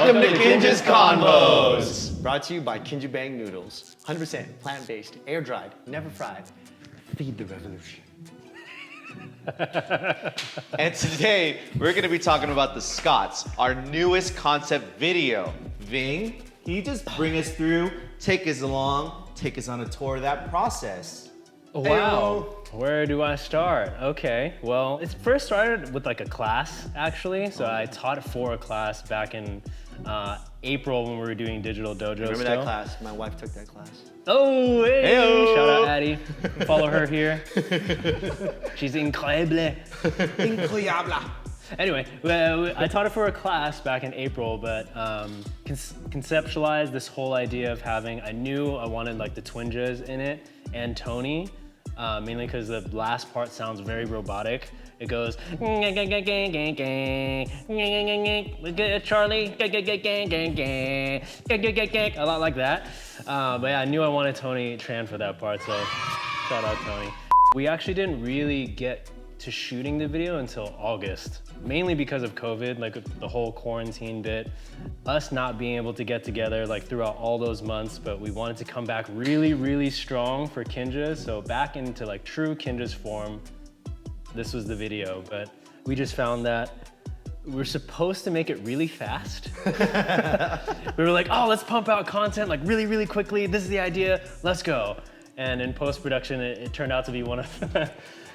Welcome to Kinjaz Konvos. Brought to you by Kinjabang Noodles. 100% plant-based, air-dried, never fried. Feed the revolution. And today, we're gonna be talking about the SCOTTS, our newest concept video. Vinh, can you just bring us through, take us along, take us on a tour of that process? Wow, where do I start? Okay, well, it first started with like a class, actually. So I taught it for a class back in April when we were doing Digital Dojo Remember that class? My wife took that class. Oh, hey! Hey-o. Shout out Addy. Follow her here. She's incroyable. Incroyable. Anyway, I taught it for a class back in April, but conceptualized this whole idea of having, I knew I wanted like the Twinjas in it and Tony, mainly because the last part sounds very robotic. It goes, look at Charlie, a lot like that. But yeah, I knew I wanted Tony Tran for that part, so shout out Tony. We actually didn't really get to shooting the video until August, mainly because of COVID, like the whole quarantine bit, us not being able to get together like throughout all those months, but we wanted to come back really, really strong for Kinjaz. So back into like true Kinjaz form, this was the video, but we just found that we're supposed to make it really fast. We were like, oh, let's pump out content like really, really quickly. This is the idea, let's go. And in post-production, it turned out to be one of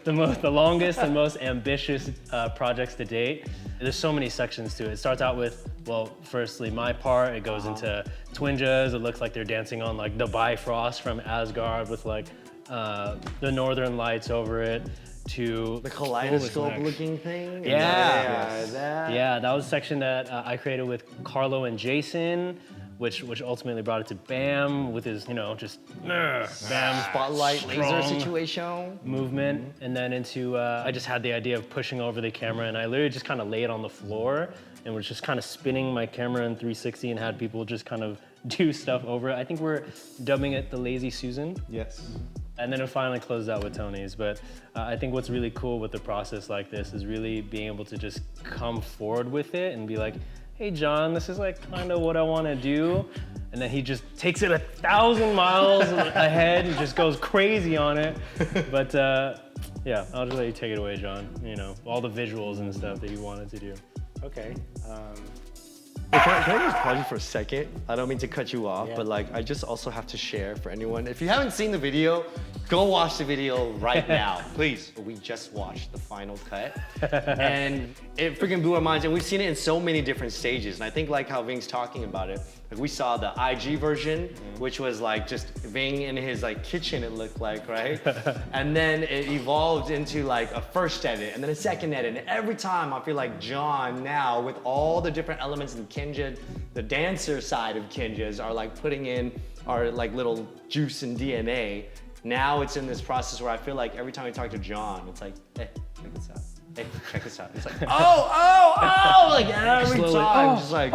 the longest and most ambitious projects to date. There's so many sections to it. It starts out with, well, firstly, my part. It goes into Twinjas. It looks like they're dancing on like the Bifrost from Asgard with like the Northern Lights over it. To the kaleidoscope looking thing? Yeah. That was a section that I created with Carlo and Jason, which ultimately brought it to Bam with his, just Bam spotlight laser situation movement, and then into I just had the idea of pushing over the camera, and I literally just kind of lay it on the floor and was just kind of spinning my camera in 360 and had people just kind of do stuff over it. I think we're dubbing it the Lazy Susan. Yes. And then it finally closed out with Tony's. But I think what's really cool with the process like this is really being able to just come forward with it and be like, hey John, this is like kind of what I want to do. And then he just takes it 1,000 miles ahead and just goes crazy on it. But yeah, I'll just let you take it away, John. All the visuals and stuff that you wanted to do. Okay. Can I just pause you for a second? I don't mean to cut you off, but like I just also have to share for anyone. If you haven't seen the video, go watch the video right now, please. We just watched the final cut, and it freaking blew our minds. And we've seen it in so many different stages. And I think like how Ving's talking about it, like we saw the IG version, which was like just Ving in his like kitchen, it looked like, right? And then it evolved into like a first edit, and then a second edit. And every time I feel like John now, with all the different elements in Kinjaz, the dancer side of Kinjaz, are like putting in our like little juice and DNA. Now it's in this process where I feel like every time we talk to John, it's like, hey, check this out. Hey, check this out. It's like, oh, like every Slowly, time, just like,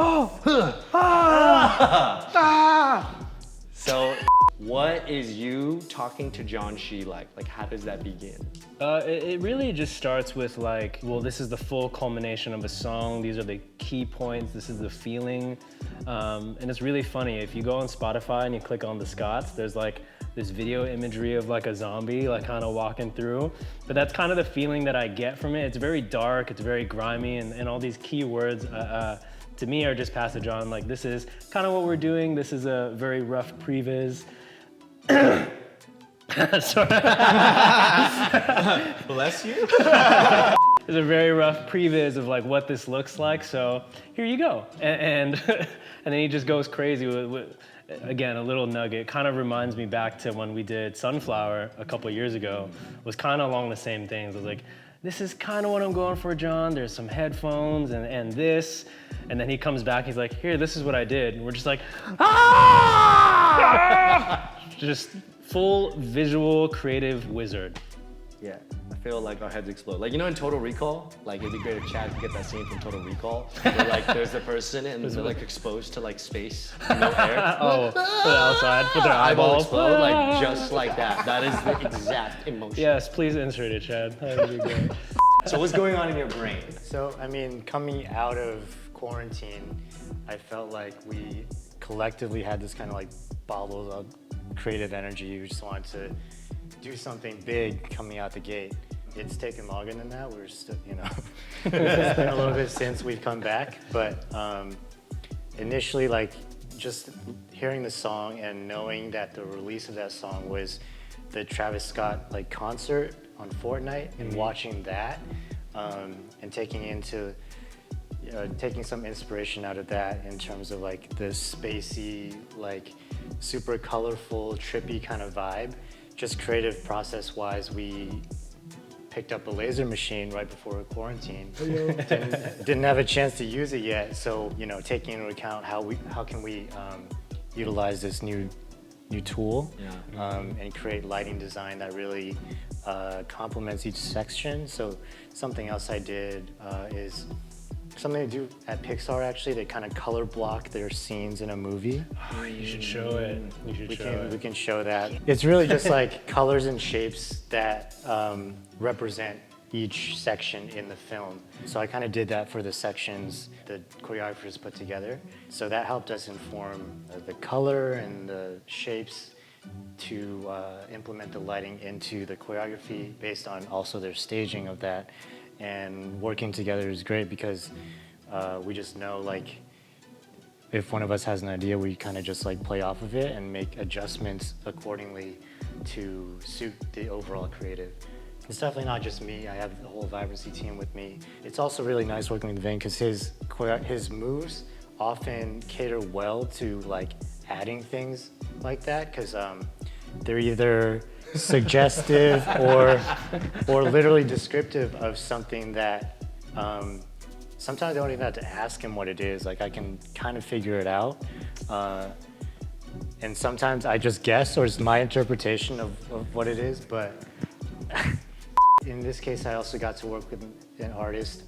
So, what is you talking to John Shih like? Like, how does that begin? It really just starts with like, well, this is the full culmination of a song. These are the key points. This is the feeling. And it's really funny. If you go on Spotify and you click on the SCOTTS, there's like this video imagery of like a zombie, like kind of walking through. But that's kind of the feeling that I get from it. It's very dark, it's very grimy, and all these key words to me are just passage on. Like, this is kind of what we're doing. This is a very rough Previz. Sorry. Bless you. It's a very rough previs of like what this looks like. So here you go. And then he just goes crazy with again, a little nugget. Kind of reminds me back to when we did Sunflower a couple years ago. It was kind of along the same things. I was like, this is kind of what I'm going for, John. There's some headphones and this. And then he comes back, he's like, here, this is what I did. And we're just like, ah! Just full visual creative wizard. Yeah, I feel like our heads explode. Like, in Total Recall, like it'd be great if Chad could get that scene from Total Recall, where like there's the person and they're like exposed to like space, no air. Oh, for the outside, for their eyeballs. Explode, like just like that. That is the exact emotion. Yes, please insert it, Chad. That would be great. So what's going on in your brain? So, I mean, coming out of quarantine, I felt like we collectively had this kind of like bottled up creative energy. We just wanted to do something big coming out the gate. It's taken longer than that. We're still, you know, it's been a little bit since we've come back, but initially, like, just hearing the song and knowing that the release of that song was the Travis Scott like concert on Fortnite, and watching that and taking some inspiration out of that in terms of like the spacey, like super colorful, trippy kind of vibe. Just creative process wise, we picked up a laser machine right before quarantine. Didn't have a chance to use it yet, so you know, taking into account how can we utilize this new tool and create lighting design that really complements each section. So something else I did is something they do at Pixar actually. They kind of color block their scenes in a movie. Oh, you should show it. We can show that. It's really just like colors and shapes that represent each section in the film. So I kind of did that for the sections the choreographers put together. So that helped us inform the color and the shapes to implement the lighting into the choreography based on also their staging of that. And working together is great because we just know, like, if one of us has an idea, we kind of just like play off of it and make adjustments accordingly to suit the overall creative. It's definitely not just me. I have the whole Vibrancy team with me. It's also really nice working with Vinh because his moves often cater well to like adding things like that, because they're either suggestive or literally descriptive of something that sometimes I don't even have to ask him what it is. Like, I can kind of figure it out. And sometimes I just guess, or it's my interpretation of what it is. But in this case, I also got to work with an artist,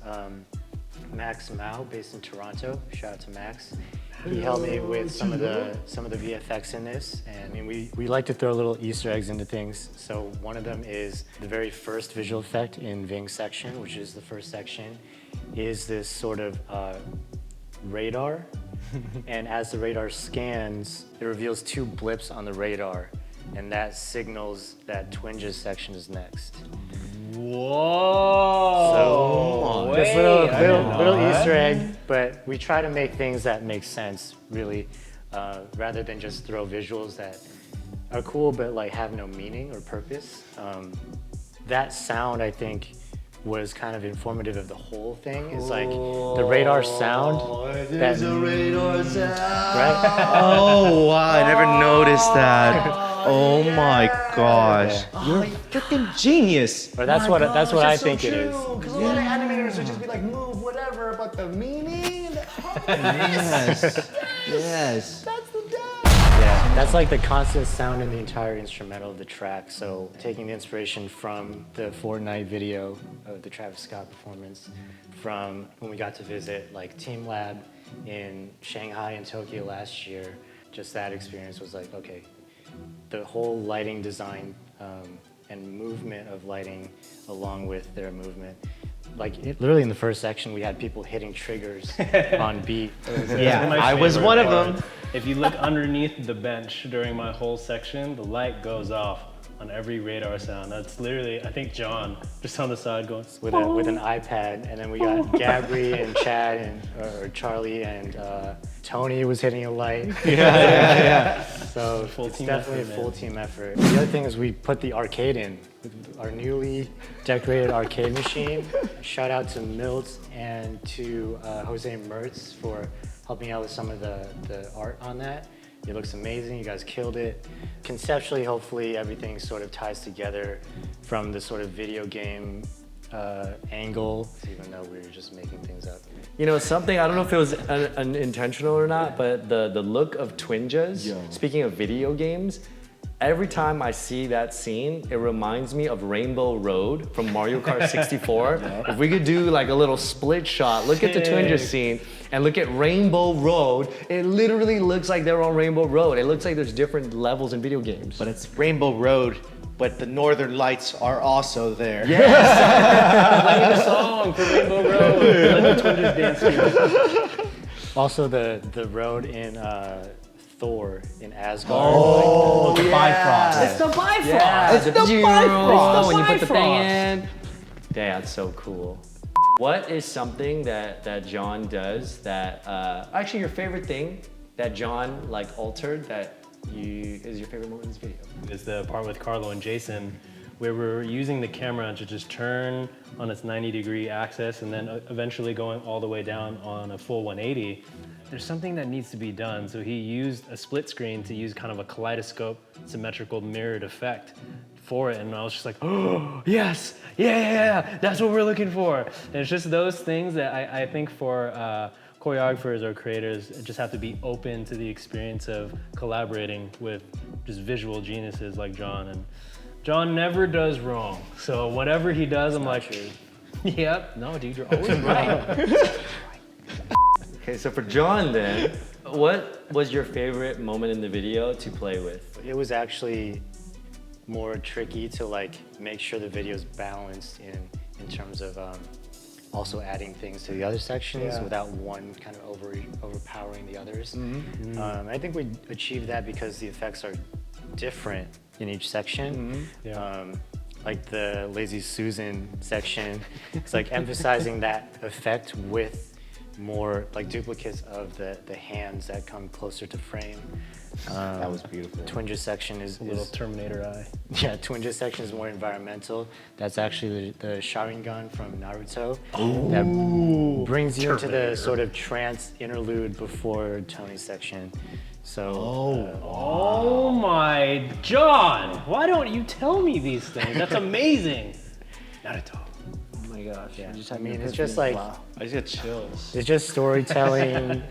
Max Mao, based in Toronto. Shout out to Max. He helped me with some of the VFX in this, and I mean, we like to throw little Easter eggs into things. So one of them is the very first visual effect in Ving's section, which is the first section, is this sort of radar. And as the radar scans, it reveals two blips on the radar, and that signals that Twinjaz section is next. Whoa! So just little Easter egg, but we try to make things that make sense, really, rather than just throw visuals that are cool but like have no meaning or purpose. That sound, I think, was kind of informative of the whole thing. It's like the radar sound. There's a radar sound. Right? Oh wow, I never noticed that. Oh my gosh, you're a freaking genius. Or that's what I think it is. Because a lot of animators would just be like, move whatever, but the meaning. Yes. Yes. That's the dad. Yeah, that's like the constant sound in the entire instrumental of the track. So taking the inspiration from the Fortnite video of the Travis Scott performance, from when we got to visit like Team Lab in Shanghai and Tokyo last year, just that experience was like, okay, the whole lighting design and movement of lighting along with their movement. Like literally in the first section, we had people hitting triggers on beat. Yeah, I was one of them. If you look underneath the bench during my whole section, the light goes off on every radar sound. That's literally, I think John, just on the side going. With an iPad, and then we got Gabri and Chad or Charlie and Tony was hitting a light. Yeah. So Full it's team definitely effort, a full man. team effort. The other thing is we put the arcade in, our newly decorated arcade machine. Shout out to Milt and to Jose Mertz for helping out with some of the art on that. It looks amazing, you guys killed it. Conceptually, hopefully everything sort of ties together from the sort of video game angle, even though we were just making things up. You know, something, I don't know if it was intentional or not, but the look of Twinjaz, speaking of video games, every time I see that scene, it reminds me of Rainbow Road from Mario Kart 64. If we could do like a little split shot, look at the Twinjaz scene and look at Rainbow Road, it literally looks like they're on Rainbow Road. It looks like there's different levels in video games. But it's Rainbow Road, but the northern lights are also there. Play the song for Rainbow Road. Let the Twinjaz dance. Also the road in Thor in Asgard. Oh, the Bifrost. It's the Bifrost. Yeah, It's the Bifrost. when you put the thing in. Damn, that's so cool. What is something that John does that actually your favorite thing that John like altered that is your favorite moment in this video? Is the part with Carlo and Jason where we're using the camera to just turn on its 90-degree axis and then eventually going all the way down on a full 180. There's something that needs to be done. So he used a split screen to use kind of a kaleidoscope symmetrical mirrored effect for it. And I was just like, oh, yes, yeah, that's what we're looking for. And it's just those things that I think for choreographers or creators just have to be open to the experience of collaborating with just visual geniuses like John. And John never does wrong. So whatever he does, I'm like, yep, no, dude, you're always right. Okay, so for John then, what was your favorite moment in the video to play with? It was actually more tricky to like make sure the video's balanced in terms of also adding things to the other sections without one kind of overpowering the others. I think we achieved that because the effects are different in each section. Like the Lazy Susan section, it's like emphasizing that effect with more like duplicates of the hands that come closer to frame. That was beautiful. Twinja section is A little Terminator eye. yeah, Twinja section is more environmental. That's actually the Sharingan from Naruto. That brings you into the sort of trance interlude before Tony's section. So Oh my, John, why don't you tell me these things? That's amazing. Naruto. Oh my gosh. yeah, You just I had mean me it's just like I just got chills. it's just storytelling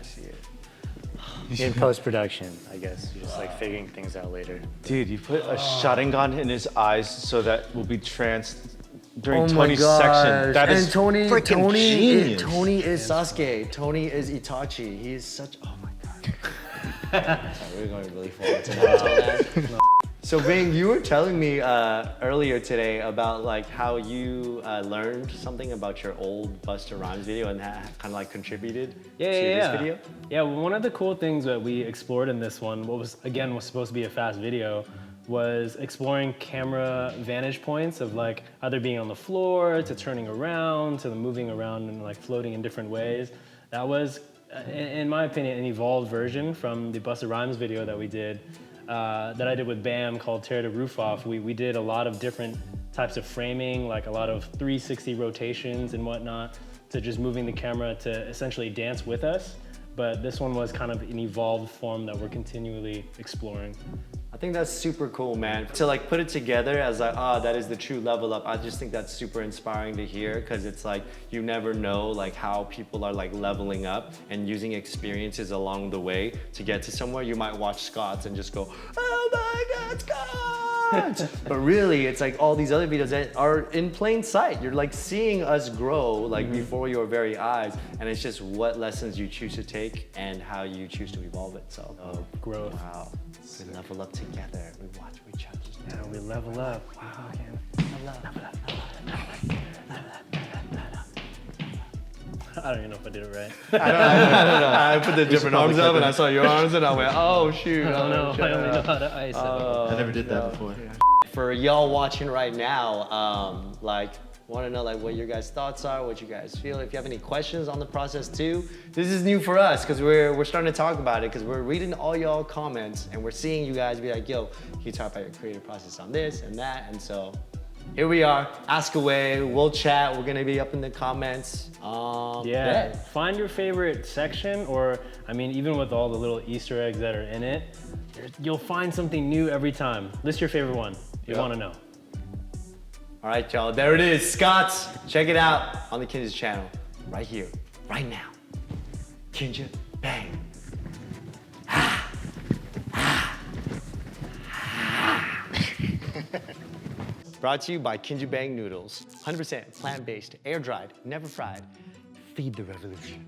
in post-production, I guess. You're just like figuring things out later. Dude, you put a Sharingan in his eyes so that will be tranced during Oh my Tony's section. That is Tony, freaking genius. Tony is Sasuke. Tony is Itachi. He is such. Oh my god. Sorry, we're going really far into that. So Vinh, you were telling me earlier today about like how you learned something about your old Busta Rhymes video and that kind of like contributed to this video. Yeah, well, one of the cool things that we explored in this one, what was supposed to be a fast video, was exploring camera vantage points of like either being on the floor to turning around to the moving around and like floating in different ways. That was, in my opinion, an evolved version from the Busta Rhymes video that we did. That I did with BAM called Tear the Roof Off. We did a lot of different types of framing, like a lot of 360 rotations and whatnot, to just moving the camera to essentially dance with us. But this one was kind of an evolved form that we're continually exploring. I think that's super cool, man. To like put it together as like, that is the true level up. I just think that's super inspiring to hear because it's like, you never know like how people are like leveling up and using experiences along the way to get to somewhere. You might watch SCOTTS and just go, oh my God, SCOTTS! But really, it's like all these other videos that are in plain sight. You're like seeing us grow like before your very eyes. And it's just what lessons you choose to take and how you choose to evolve it, so. Growth. Wow. We level up together. We watch, we judge. Yeah, we level up. Wow. I don't even know if I did it right. I put the different arms up and I saw your arms and I went, oh shoot. I don't know. I only know how to ISO. I never did that before. For y'all watching right now, like, want to know like what your guys' thoughts are, what you guys feel. If you have any questions on the process too, this is new for us because we're starting to talk about it because we're reading all y'all comments and we're seeing you guys be like, yo, can you talk about your creative process on this and that? And so here we are, ask away, we'll chat. We're gonna be up in the comments. Yeah, find your favorite section, or I mean, even with all the little Easter eggs that are in it, you'll find something new every time. List your favorite one. You want to know. All right, y'all, there it is, SCOTTS. Check it out on the Kinjaz channel, right here, right now. Kinjabang. Brought to you by Kinjabang Noodles. 100% plant-based, air-dried, never fried. Feed the revolution.